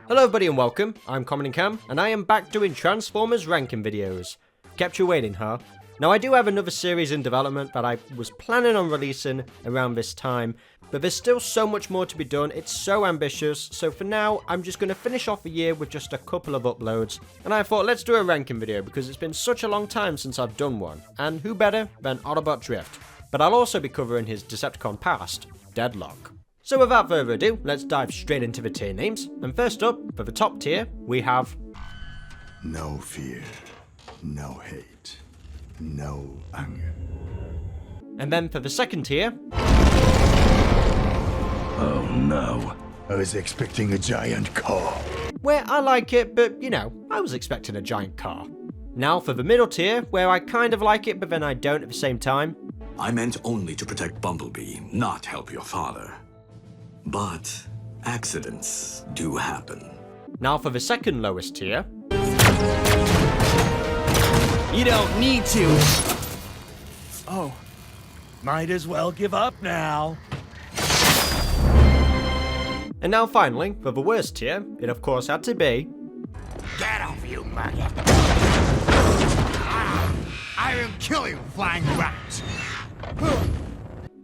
Hello everybody and welcome, I'm Comodin Cam, and I am back doing Transformers ranking videos. Kept you waiting, huh? Now I do have another series in development that I was planning on releasing around this time, but there's still so much more to be done, it's so ambitious, so for now I'm just going to finish off the year with just a couple of uploads, and I thought let's do a ranking video because it's been such a long time since I've done one, and who better than Autobot Drift. But I'll also be covering his Decepticon past, Deadlock. So without further ado, let's dive straight into the tier names, and first up, for the top tier, we have... No fear, no hate, no anger. And then for the second tier... Oh no, I was expecting a giant car. where I like it, but you know, I was expecting a giant car. Now for the middle tier, where I kind of like it, but then I don't at the same time. I meant only to protect Bumblebee, not help your father. But accidents do happen. Now for the second lowest tier. You don't need to. Oh, might as well give up now. And now finally, for the worst tier, it of course had to be... Get off, you maggot! I will kill you, flying rat!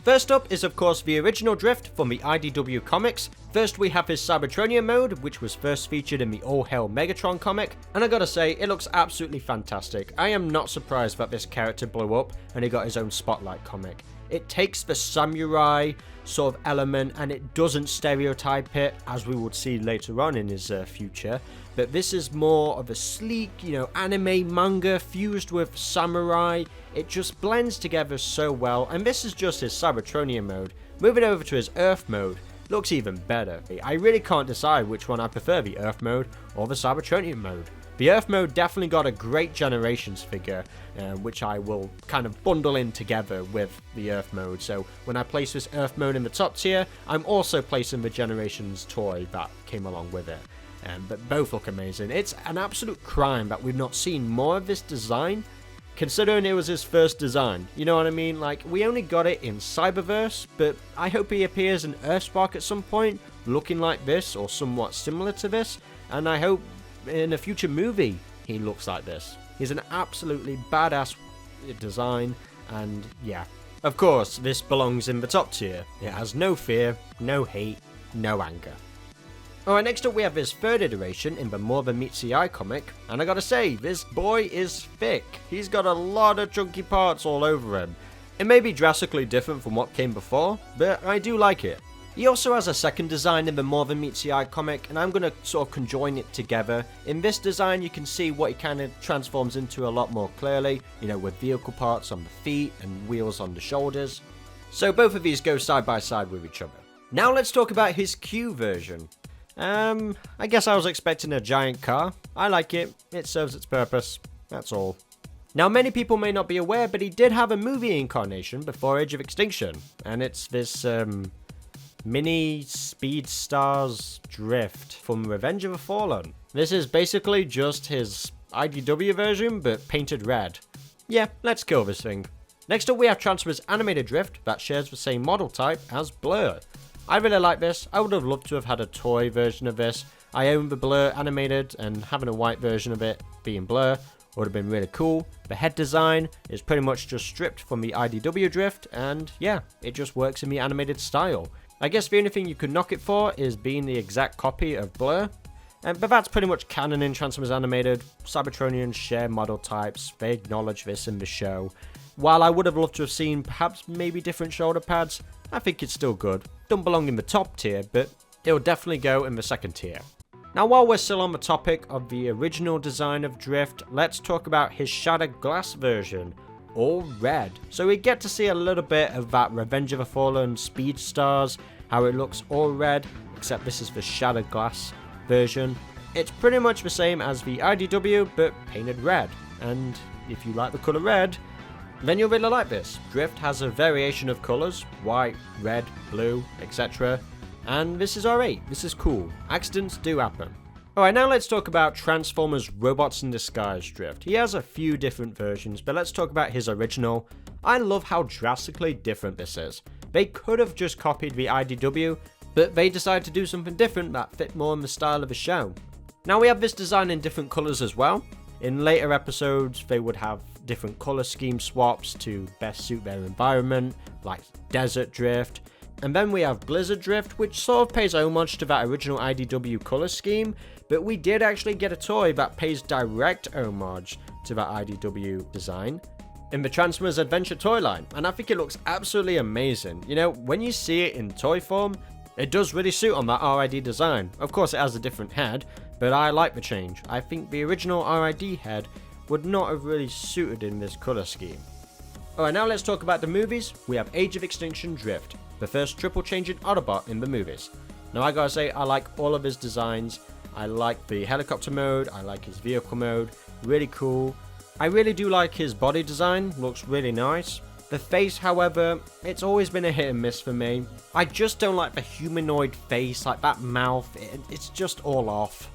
First up is of course the original Drift from the IDW comics. First we have his Cybertronian mode, which was first featured in the All Hail Megatron comic, and I gotta say, it looks absolutely fantastic. I am not surprised that this character blew up and he got his own Spotlight comic. It takes the samurai sort of element and it doesn't stereotype it, as we would see later on in his future, but this is more of a sleek, you know, anime manga fused with samurai. It just blends together so well, and this is just his Cybertronian mode. Moving over to his Earth mode, looks even better. I really can't decide which one I prefer, the Earth mode or the Cybertronian mode. The Earth mode definitely got a great Generations figure, which I will kind of bundle in together with the Earth mode. So when I place this Earth mode in the top tier, I'm also placing the Generations toy that came along with it. But both look amazing. It's an absolute crime that we've not seen more of this design, considering it was his first design. You know what I mean? Like, we only got it in Cyberverse, but I hope he appears in Earthspark at some point, looking like this or somewhat similar to this, and I hope in a future movie he looks like this. He's an absolutely badass design, and yeah. Of course, this belongs in the top tier. It has no fear, no hate, no anger. Alright, next up we have his third iteration in the More Than Meets the Eye comic, and I gotta say, this boy is thick. He's got a lot of chunky parts all over him. It may be drastically different from what came before, but I do like it. He also has a second design in the More Than Meets the Eye comic, and I'm going to sort of conjoin it together. In this design, you can see what he kind of transforms into a lot more clearly, you know, with vehicle parts on the feet and wheels on the shoulders. So both of these go side by side with each other. Now let's talk about his Q version. I guess I was expecting a giant car. I like it. It serves its purpose. That's all. Now, many people may not be aware, but he did have a movie incarnation before Age of Extinction, and it's this, Mini Speed Stars Drift from Revenge of the Fallen. This is basically just his IDW version, but painted red. Yeah, let's kill this thing. Next up we have Transformers Animated Drift that shares the same model type as Blur. I really like this. I would have loved to have had a toy version of this. I own the Blur Animated, and having a white version of it being Blur would have been really cool. The head design is pretty much just stripped from the IDW Drift, and yeah, it just works in the animated style. I guess the only thing you could knock it for is being the exact copy of Blur, but that's pretty much canon in Transformers Animated. Cybertronians share model types, they acknowledge this in the show. While I would have loved to have seen perhaps maybe different shoulder pads, I think it's still good. Don't belong in the top tier, but it'll definitely go in the second tier. Now while we're still on the topic of the original design of Drift, let's talk about his Shattered Glass version. All red. So we get to see a little bit of that Revenge of the Fallen Speed Stars, how it looks all red, except this is the Shattered Glass version. It's pretty much the same as the IDW, but painted red. And if you like the colour red, then you'll really like this. Drift has a variation of colours, white, red, blue, etc. And this is alright, this is cool. Accidents do happen. Alright, now let's talk about Transformers Robots in Disguise Drift. He has a few different versions, but let's talk about his original. I love how drastically different this is. They could have just copied the IDW, but they decided to do something different that fit more in the style of the show. Now we have this design in different colours as well. In later episodes they would have different colour scheme swaps to best suit their environment, like Desert Drift. And then we have Blizzard Drift, which sort of pays homage to that original IDW colour scheme, but we did actually get a toy that pays direct homage to that IDW design in the Transformers Adventure toy line, and I think it looks absolutely amazing. You know, when you see it in toy form, it does really suit on that RID design. Of course it has a different head, but I like the change. I think the original RID head would not have really suited in this colour scheme. Alright, now let's talk about the movies. We have Age of Extinction Drift, the first triple changing Autobot in the movies. Now I gotta say, I like all of his designs. I like the helicopter mode, I like his vehicle mode, really cool. I really do like his body design, looks really nice. The face, however, it's always been a hit and miss for me. I just don't like the humanoid face, like that mouth, it's just all off.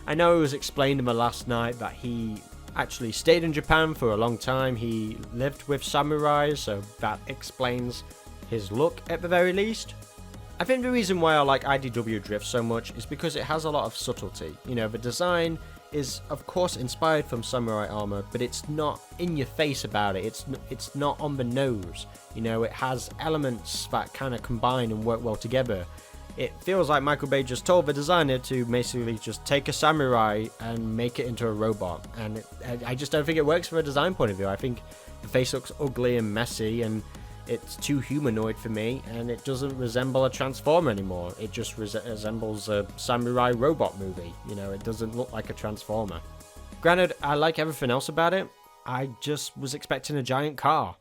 I know it was explained in the last night that he actually stayed in Japan for a long time. He lived with samurais, so that explains his look at the very least. I think the reason why I like IDW Drift so much is because it has a lot of subtlety. You know, the design is of course inspired from samurai armor, but it's not in your face about it. It's not on the nose. You know, it has elements that kind of combine and work well together. It feels like Michael Bay just told the designer to basically just take a samurai and make it into a robot, and I just don't think it works from a design point of view. I think the face looks ugly and messy, and it's too humanoid for me, and it doesn't resemble a Transformer anymore. It just resembles a samurai robot movie. You know, it doesn't look like a Transformer. Granted, I like everything else about it. I just was expecting a giant car.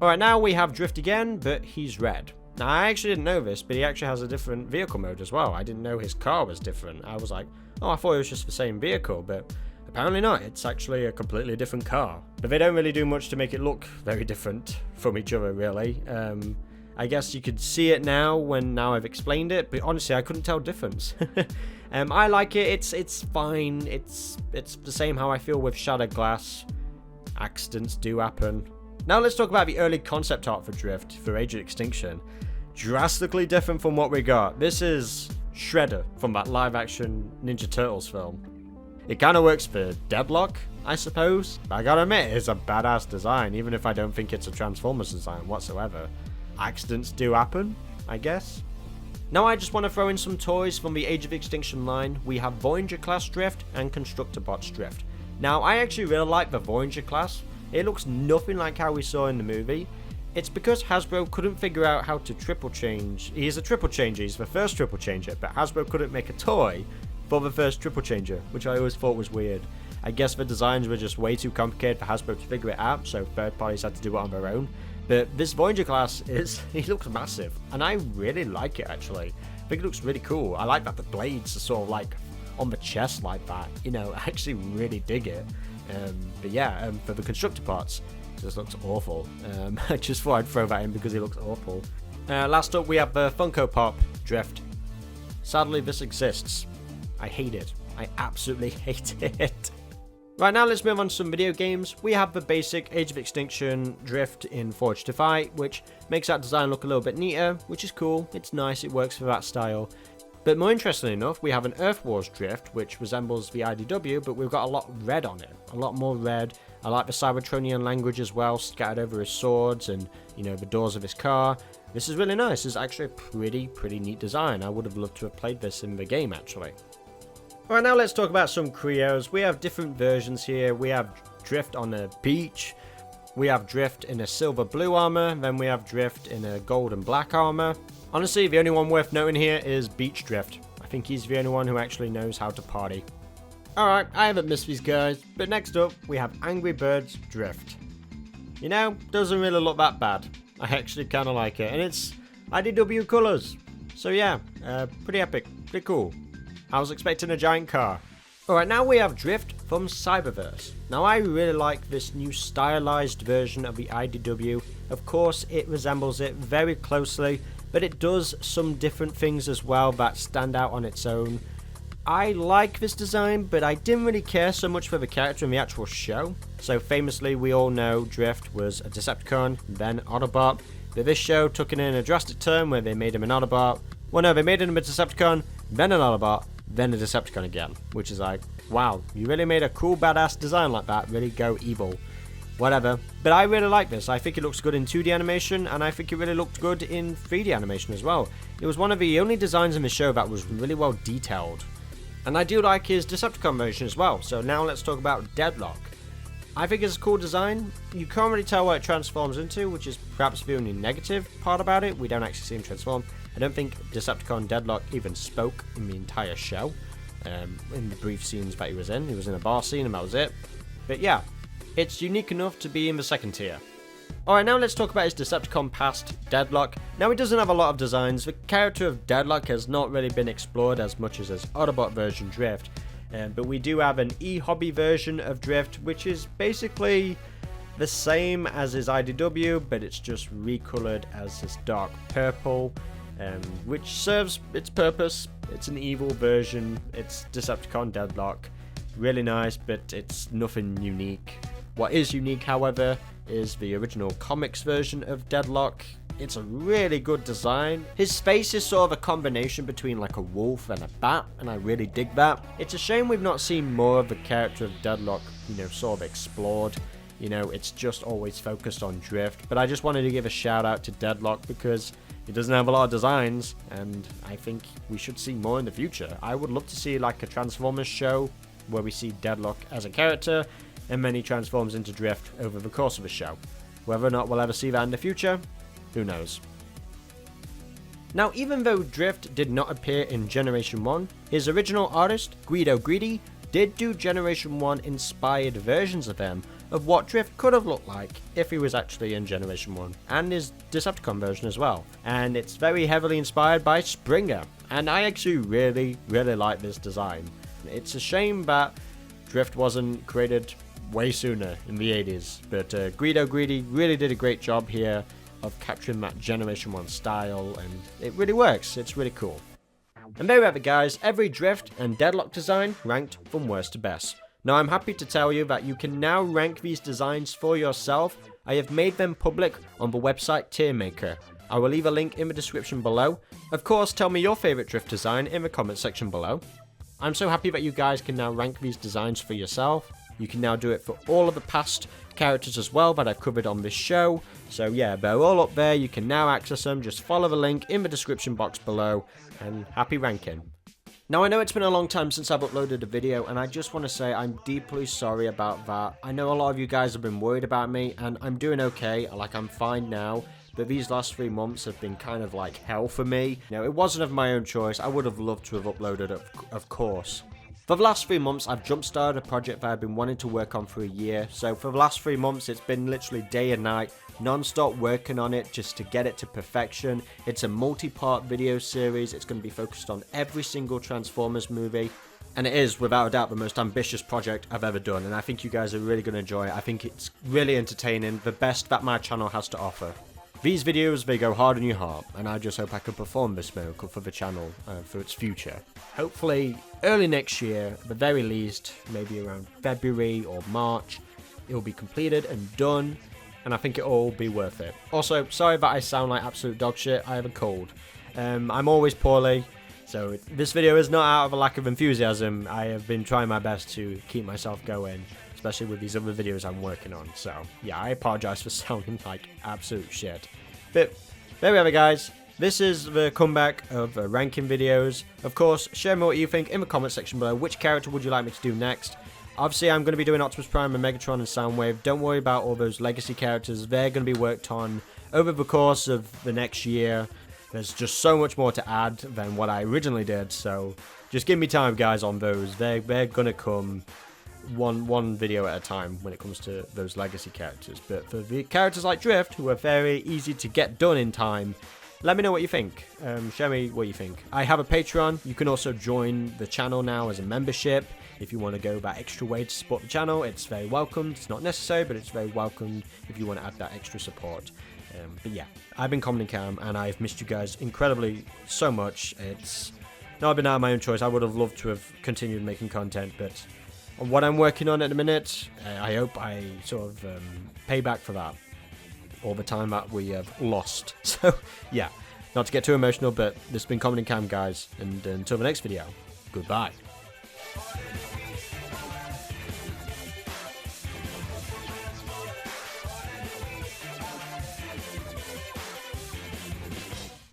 Alright, now we have Drift again, but he's red. Now, I actually didn't know this, but he actually has a different vehicle mode as well. I didn't know his car was different. I was like, oh, I thought it was just the same vehicle, but apparently not. It's actually a completely different car. But they don't really do much to make it look very different from each other, really. I guess you could see it now I've explained it, but honestly, I couldn't tell difference. I like it. It's fine. It's the same how I feel with Shattered Glass. Accidents do happen. Now let's talk about the early concept art for Drift for Age of Extinction. Drastically different from what we got. This is Shredder from that live-action Ninja Turtles film. It kind of works for Deadlock, I suppose. I gotta admit, it's a badass design, even if I don't think it's a Transformers design whatsoever. Accidents do happen, I guess. Now I just want to throw in some toys from the Age of Extinction line. We have Voyager class Drift and Constructor Bots Drift. Now I actually really like the Voyager class. It looks nothing like how we saw in the movie. It's because Hasbro couldn't figure out how to triple change. He's a triple changer, he's the first triple changer, but Hasbro couldn't make a toy for the first triple changer, which I always thought was weird. I guess the designs were just way too complicated for Hasbro to figure it out, so third parties had to do it on their own. But this Voyager class he looks massive, and I really like it actually. I think it looks really cool. I like that the blades are sort of like on the chest like that, you know, I actually really dig it. But yeah, for the constructor parts, this looks awful. I just thought I'd throw that in because it looks awful. Last up we have the Funko Pop Drift. Sadly this exists. I hate it. I absolutely hate it. Right, now let's move on to some video games. We have the basic Age of Extinction Drift in Forge to Fight, which makes that design look a little bit neater, which is cool. It's nice, it works for that style. But more interestingly enough, we have an Earth Wars Drift, which resembles the IDW, but we've got a lot of red on it. A lot more red. I like the Cybertronian language as well, scattered over his swords and, you know, the doors of his car. This is really nice. It's actually a pretty neat design. I would have loved to have played this in the game, actually. Alright, now let's talk about some Creos. We have different versions here. We have Drift on a beach. We have Drift in a silver blue armor. Then we have Drift in a gold and black armor. Honestly, the only one worth noting here is Beach Drift. I think he's the only one who actually knows how to party. Alright, I haven't missed these guys, but next up we have Angry Birds Drift. You know, doesn't really look that bad. I actually kind of like it, and it's IDW colours. So yeah, pretty epic, pretty cool. I was expecting a giant car. Alright, now we have Drift from Cyberverse. Now I really like this new stylized version of the IDW. Of course, it resembles it very closely, but it does some different things as well that stand out on its own. I like this design, but I didn't really care so much for the character in the actual show. So famously, we all know Drift was a Decepticon, then Autobot. But this show took it in a drastic turn where they made him an Autobot, Well, no, they made him a Decepticon, then an Autobot, then a Decepticon again, which is like, wow, you really made a cool, badass design like that, really go evil. Whatever. But I really like this. I think it looks good in 2D animation, and I think it really looked good in 3D animation as well. It was one of the only designs in the show that was really well detailed. And I do like his Decepticon version as well, so now let's talk about Deadlock. I think it's a cool design. You can't really tell what it transforms into, which is perhaps the only negative part about it. We don't actually see him transform. I don't think Decepticon Deadlock even spoke in the entire show. In the brief scenes that he was in a bar scene and that was it. But yeah, it's unique enough to be in the second tier. Alright, now let's talk about his Decepticon past, Deadlock. Now, he doesn't have a lot of designs. The character of Deadlock has not really been explored as much as his Autobot version Drift. But we do have an e-hobby version of Drift, which is basically the same as his IDW, but it's just recolored as this dark purple, which serves its purpose. It's an evil version. It's Decepticon Deadlock. Really nice, but it's nothing unique. What is unique, however, is the original comics version of Deadlock. It's a really good design. His face is sort of a combination between like a wolf and a bat, and I really dig that. It's a shame we've not seen more of the character of Deadlock, sort of explored. It's just always focused on Drift. But I just wanted to give a shout out to Deadlock because he doesn't have a lot of designs, and I think we should see more in the future. I would love to see like a Transformers show where we see Deadlock as a character, and then he transforms into Drift over the course of the show. Whether or not we'll ever see that in the future, who knows. Now, even though Drift did not appear in Generation 1, his original artist, Guido Greedy, did do Generation 1 inspired versions of him of what Drift could have looked like if he was actually in Generation 1, and his Decepticon version as well. And it's very heavily inspired by Springer, and I actually really like this design. It's a shame that Drift wasn't created way sooner in the 80s, but Guido Greedy really did a great job here of capturing that Generation 1 style, and it really works. It's really cool. And there we have it, guys, every Drift and Deadlock design ranked from worst to best. Now, I'm happy to tell you that you can now rank these designs for yourself. I have made them public on the website Tier Maker. I will leave a link in the description below. Of course, tell me your favourite Drift design in the comment section below. I'm so happy that you guys can now rank these designs for yourself. You can now do it for all of the past characters as well that I've covered on this show. So yeah, they're all up there. You can now access them. Just follow the link in the description box below, and happy ranking. Now, I know it's been a long time since I've uploaded a video, and I just want to say I'm deeply sorry about that. I know a lot of you guys have been worried about me, and I'm doing okay. Like, I'm fine now. But these last 3 months have been kind of like hell for me. It wasn't of my own choice. I would have loved to have uploaded it, of course. For the last 3 months, I've jump-started a project that I've been wanting to work on for a year. So for the last 3 months, it's been literally day and night, non-stop working on it just to get it to perfection. It's a multi-part video series. It's going to be focused on every single Transformers movie. And it is, without a doubt, the most ambitious project I've ever done. And I think you guys are really going to enjoy it. I think it's really entertaining, the best that my channel has to offer. These videos, they go hard on your heart, and I just hope I can perform this miracle for the channel, for its future. Hopefully, early next year, at the very least, maybe around February or March, it will be completed and done, and I think it will all be worth it. Also, sorry that I sound like absolute dog shit, I have a cold. I'm always poorly, so this video is not out of a lack of enthusiasm. I have been trying my best to keep myself going, especially with these other videos I'm working on. So yeah, I apologize for sounding like absolute shit. But there we have it, guys. This is the comeback of ranking videos. Of course, share me what you think in the comment section below. Which character would you like me to do next? Obviously, I'm going to be doing Optimus Prime and Megatron and Soundwave. Don't worry about all those legacy characters. They're going to be worked on over the course of the next year. There's just so much more to add than what I originally did. So just give me time, guys, on those. They're going to come one video at a time when it comes to those legacy characters. But for the characters like Drift, who are very easy to get done in time, let me know what you think. Show me what you think. I have a Patreon. You can also join the channel now as a membership. If you want to go that extra way to support the channel, it's very welcomed. It's not necessary, but it's very welcomed if you want to add that extra support. But yeah, I've been Comodin Cam, and I've missed you guys incredibly so much. It's not been out of my own choice. I would have loved to have continued making content, but on what I'm working on at the minute, I hope I sort of pay back for that, all the time that we have lost. So yeah, Not to get too emotional, but this has been Comodin Cam, guys, and until the next video, goodbye.